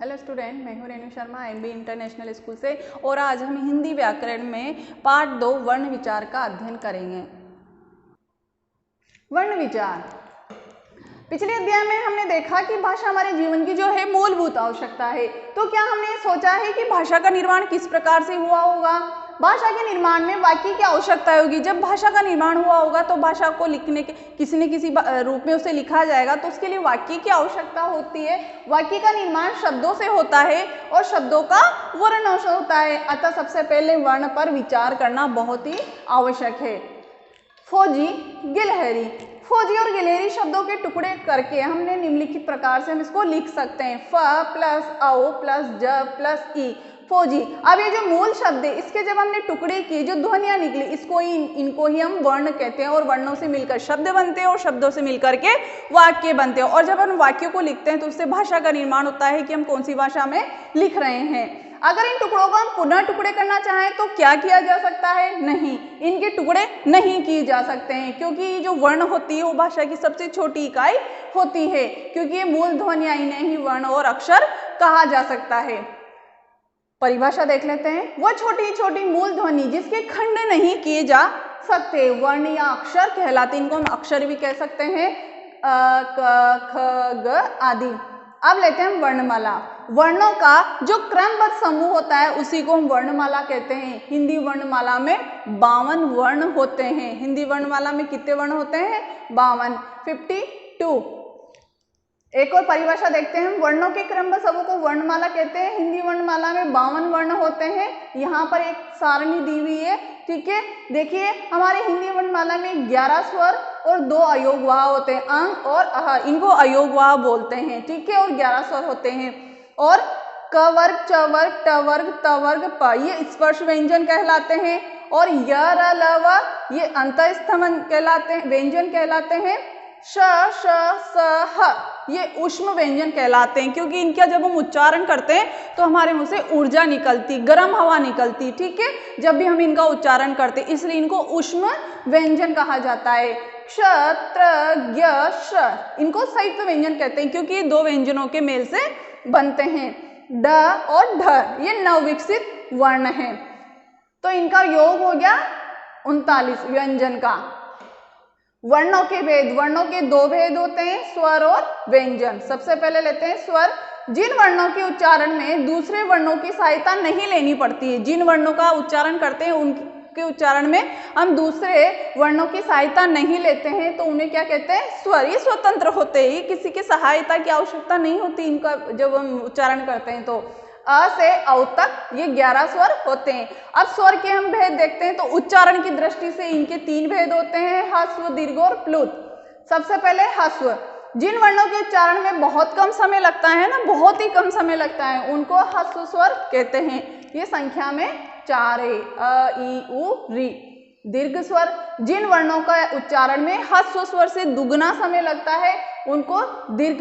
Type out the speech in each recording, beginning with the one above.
Hello student, मैं हूँ Renu Sharma MB international school से और आज हम हिंदी व्याकरण में पार्ट 2 वर्ण विचार का अध्ययन करेंगे। वर्ण विचार। पिछले अध्याय में हमने देखा कि भाषा हमारे जीवन की जो है मूलभूत आवश्यकता है। तो क्या हमने सोचा है कि भाषा का निर्माण किस प्रकार से हुआ होगा? भाषा के निर्माण में वाक्य की आवश्यकता होगी। जब भाषा का निर्माण हुआ होगा तो भाषा को लिखने के किसी न किसी रूप में उसे लिखा जाएगा, तो उसके लिए वाक्य की आवश्यकता होती है। वाक्य का निर्माण शब्दों से होता है और शब्दों का वर्णों से होता है। अतः सबसे पहले वर्ण पर विचार करना बहुत ही आवश्यक है। फौजी, गिलहरी। फौजी और गिलहरी शब्दों के टुकड़े करके हमने निम्नलिखित प्रकार से हम इसको लिख सकते हैं। फ प्लस औ प्लस ज प्लस ई, फौजी। अब ये जो मूल शब्द है, इसके जब हमने टुकड़े किए, जो ध्वनियां निकली, इसको ही इनको ही हम वर्ण कहते हैं और वर्णों से मिलकर शब्द बनते हैं और शब्दों से मिलकर के वाक्य बनते हैं। और जब हम वाक्यों को लिखते हैं तो उससे भाषा का निर्माण होता है कि हम कौन सी भाषा में लिख रहे हैं। अगर इन टुकड़ों को हम पुनः टुकड़े करना चाहें तो क्या किया जा सकता है? नहीं, इनके टुकड़े नहीं किए जा सकते हैं, क्योंकि जो वर्ण होती है वो भाषा की सबसे छोटी इकाई होती है, क्योंकि ये मूल ध्वनियां, इन्हें ही वर्ण और अक्षर कहा जा सकता है। परिभाषा देख लेते हैं। वह छोटी छोटी मूल ध्वनि जिसके खंड नहीं किए जा सकते वर्ण या अक्षर कहलाते। इनको हम अक्षर भी कह सकते हैं, अ, क, ख, ग आदि। अब लेते हैं वर्णमाला। वर्णों का जो क्रमबद्ध समूह होता है उसी को हम वर्णमाला कहते हैं। हिंदी वर्णमाला में 52 वर्ण होते हैं। हिंदी वर्णमाला में कितने वर्ण होते हैं? 52, 52। एक और परिभाषा देखते हैं। वर्णों के क्रमबद्ध समूह को वर्णमाला कहते हैं। हिंदी वर्णमाला में 52 वर्ण होते हैं। यहाँ पर एक सारणी दी हुई है, ठीक है। देखिए, हमारे हिंदी वर्णमाला में 11 स्वर और 2 अयोगवाह होते हैं, अंग और अह, इनको अयोगवाह बोलते हैं, ठीक है। और 11 स्वर होते हैं। और क वर्ग, च वर्ग, ट वर्ग, त वर्ग, प, ये स्पर्श व्यंजन कहलाते हैं। और य, र, ल, व ये अंतःस्थ कहलाते हैं, व्यंजन कहलाते हैं। श, श, स, ह ये ऊष्म व्यंजन कहलाते हैं, क्योंकि इनका जब हम उच्चारण करते हैं तो हमारे मुंह से ऊर्जा निकलती, गर्म हवा निकलती, ठीक है, जब भी हम इनका उच्चारण करते हैं, इसलिए इनको ऊष्म व्यंजन कहा जाता है। क्ष, त्र, ज्ञ, श इनको संयुक्त व्यंजन कहते हैं, क्योंकि ये 2 व्यंजनों के मेल से बनते हैं। ड और ढ ये नवविकसित वर्ण है, तो इनका योग हो गया 39 व्यंजन का। वर्णों के भेद। वर्णों के 2 भेद होते हैं, स्वर और व्यंजन। सबसे पहले लेते हैं स्वर। जिन वर्णों के उच्चारण में दूसरे वर्णों की सहायता नहीं लेनी पड़ती है, जिन वर्णों का उच्चारण करते हैं उनके उच्चारण में हम दूसरे वर्णों की सहायता नहीं लेते हैं, तो उन्हें क्या कहते हैं? स्वर। ये स्वतंत्र होते हैं, किसी की सहायता की आवश्यकता नहीं होती इनका जब हम उच्चारण करते हैं। तो अ से औ तक ये 11 स्वर होते हैं। अब स्वर के हम भेद देखते हैं, तो उच्चारण की दृष्टि से इनके 3 भेद होते हैं, ह्रस्व, दीर्घ और प्लुत। सबसे पहले ह्रस्व। जिन वर्णों के उच्चारण में बहुत कम समय लगता है ना, बहुत ही कम समय लगता है, उनको ह्रस्व स्वर कहते हैं। ये संख्या में 4 है, अ, ई, उ, री। दीर्घ स्वर। जिन वर्णों का उच्चारण में ह्रस्व स्वर से दुगना समय लगता है उनको दीर्घ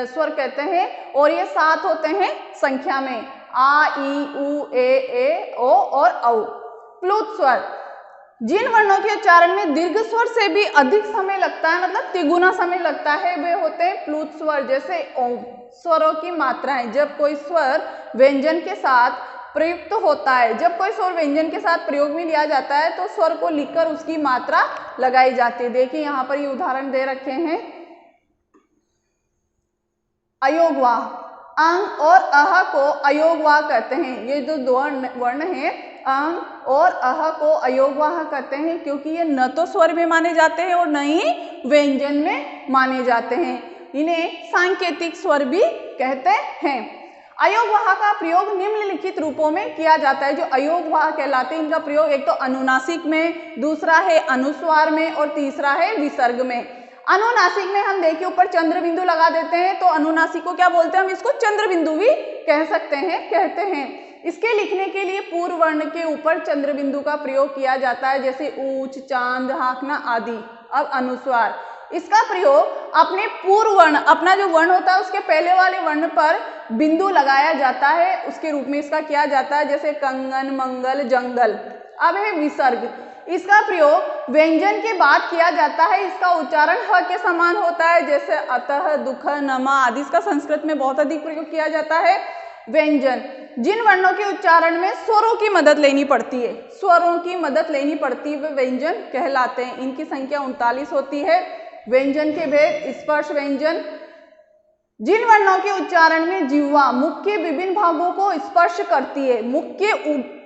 स्वर कहते हैं, और ये 7 होते हैं संख्या में, आ, ई, उ, ए, ओ और औ। प्लुत स्वर। जिन वर्णों के उच्चारण में दीर्घ स्वर से भी अधिक समय लगता है, मतलब तिगुना समय लगता है, वे होते हैं प्लुत स्वर। जैसे ओम। स्वरों की मात्राएं। जब कोई स्वर व्यंजन के साथ प्रयुक्त होता है, जब कोई स्वर व्यंजन के साथ प्रयोग में लिया जाता है तो स्वर को लिखकर उसकी मात्रा लगाई जाती है। देखिए यहाँ पर ये उदाहरण दे रखे हैं। अयोगवाह। अंग और अह को अयोगवाह कहते हैं। ये जो 2 वर्ण हैं, अंग और अह को अयोगवाह कहते हैं, क्योंकि ये न तो स्वर में माने जाते हैं और न ही व्यंजन में माने जाते हैं। इन्हें सांकेतिक स्वर भी कहते हैं। अयोगवाह का प्रयोग निम्नलिखित रूपों में किया जाता है। जो अयोगवाह कहलाते हैं, इनका प्रयोग एक तो अनुनासिक में, दूसरा है अनुस्वार में और तीसरा है विसर्ग में। अनुनासिक में हम देखिए ऊपर चंद्र बिंदु लगा देते हैं, तो अनुनासिक को क्या बोलते हैं? हम इसको चंद्र बिंदु भी कह सकते हैं, कहते हैं। इसके लिखने के लिए पूर्व वर्ण के ऊपर चंद्र बिंदु का प्रयोग किया जाता है, जैसे ऊंच, चांद, हाँकना आदि। अब अनुस्वार। इसका प्रयोग अपने पूर्व वर्ण, अपना जो वर्ण होता है उसके पहले वाले वर्ण पर बिंदु लगाया जाता है, उसके रूप में इसका किया जाता है, जैसे कंगन, मंगल, जंगल। अब है विसर्ग। इसका प्रयोग व्यंजन के बाद किया जाता है। इसका उच्चारण ह के समान होता है, जैसे अतः, दुख, नमा आदि। इसका संस्कृत में बहुत अधिक प्रयोग किया जाता है। व्यंजन, जिन वर्णों के उच्चारण में स्वरों की मदद लेनी पड़ती है, स्वरों की मदद लेनी पड़ती है, वे व्यंजन कहलाते हैं। इनकी संख्या 39 होती है। व्यंजन के भेद: स्पर्श व्यंजन, जिन वर्णों के उच्चारण में जिह्वा मुख के विभिन्न भागों को स्पर्श करती है, मुख के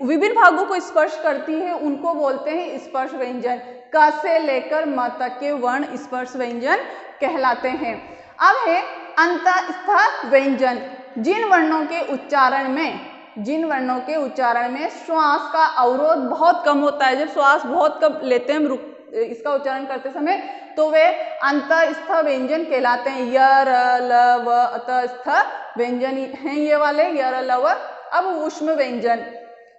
विभिन्न भागों को स्पर्श करती है, उनको बोलते हैं स्पर्श व्यंजन। क से लेकर म तक के वर्ण स्पर्श व्यंजन कहलाते हैं। अब है अंतस्थ व्यंजन, जिन वर्णों के उच्चारण में श्वास का अवरोध बहुत कम होता है। जब श्वास बहुत कम लेते हैं हम इसका उच्चारण करते समय, तो वे अंतस्थ व्यंजन कहलाते हैं। य, र, ल, व अंतस्थ व्यंजन हैं ये वाले, य, र, ल, व। अब ऊष्म व्यंजन,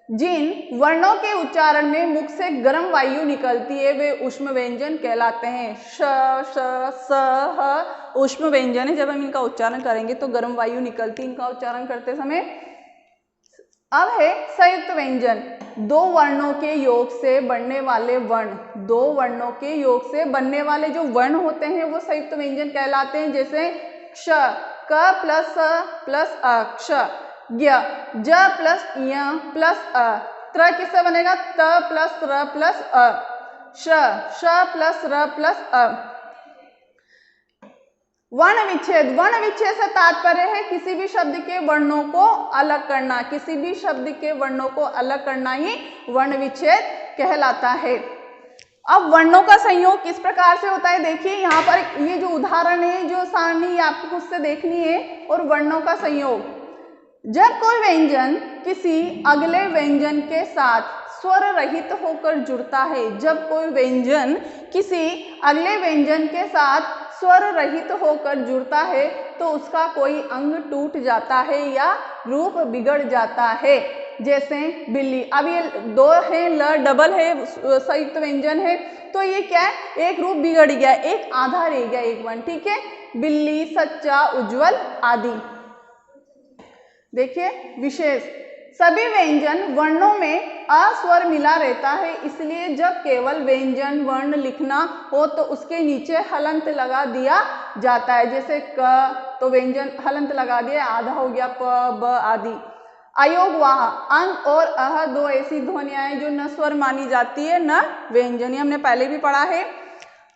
जिन वर्णों के उच्चारण में मुख से गर्म वायु निकलती है, वे ऊष्म व्यंजन कहलाते हैं। श, श, स, ह ऊष्म व्यंजन है। जब हम इनका उच्चारण करेंगे तो गर्म वायु निकलती है इनका उच्चारण करते समय। अब है संयुक्त व्यंजन, दो वर्णों के योग से बनने वाले वर्ण, दो वर्णों के योग से बनने वाले जो वर्ण होते हैं वो संयुक्त व्यंजन कहलाते हैं। जैसे क्ष, क प्लस स प्लस अ, क्ष। ज्ञ, ज प्लस य प्लस अ। त्र किससे बनेगा? त प्लस र प्लस अ। श, श प्लस र प्लस अ। वर्ण विच्छेद, वर्ण विच्छेद से तात्पर्य है किसी भी शब्द के वर्णों को अलग करना, किसी भी शब्द के वर्णों को अलग करना ही वर्ण विच्छेद कहलाता है। अब वर्णों का संयोग किस प्रकार से होता है, देखिए यहाँ पर ये जो उदाहरण है, जो सारणी आपको खुद से देखनी है। और वर्णों का संयोग, जब कोई व्यंजन किसी अगले व्यंजन के साथ स्वर रहित होकर जुड़ता है, जब कोई व्यंजन किसी अगले व्यंजन के साथ स्वर रहित होकर जुड़ता है, तो उसका कोई अंग टूट जाता है या रूप बिगड़ जाता है। जैसे बिल्ली, अब ये दो है, ल डबल है, संयुक्त व्यंजन है, तो ये क्या है, एक रूप बिगड़ गया, एक आधा रह गया, एक वर्ण, ठीक है। बिल्ली, सच्चा, उज्जवल आदि। देखिए विशेष, सभी व्यंजन वर्णों में अस्वर मिला रहता है, इसलिए जब केवल व्यंजन वर्ण लिखना हो तो उसके नीचे हलंत लगा दिया जाता है। जैसे क, तो व्यंजन हलंत लगा दिया, आधा हो गया, प, ब आदि। अयोगवाह, अंग और अह दो ऐसी ध्वनियां हैं जो न स्वर मानी जाती है न व्यंजन, हमने पहले भी पढ़ा है।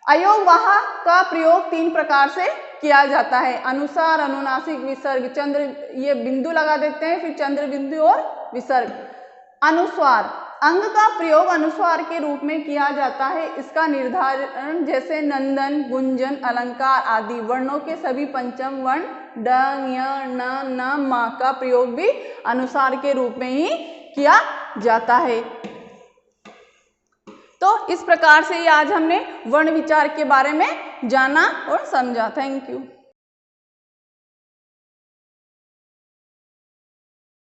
अयोगवाह का प्रयोग तीन प्रकार से किया जाता है: अनुसार, अनुनासिक, विसर्ग। चंद्र, ये बिंदु लगा देते हैं, फिर चंद्र बिंदु और विसर्ग। अनुस्वार, अंग का प्रयोग अनुस्वार के रूप में किया जाता है। इसका निर्धारण जैसे नंदन, गुंजन, अलंकार आदि। वर्णों के सभी पंचम वर्ण ड, य, न, न, म का प्रयोग भी अनुसार के रूप में ही किया जाता है। तो इस प्रकार से आज हमने वर्ण विचार के बारे में जाना और समझा। Thank you.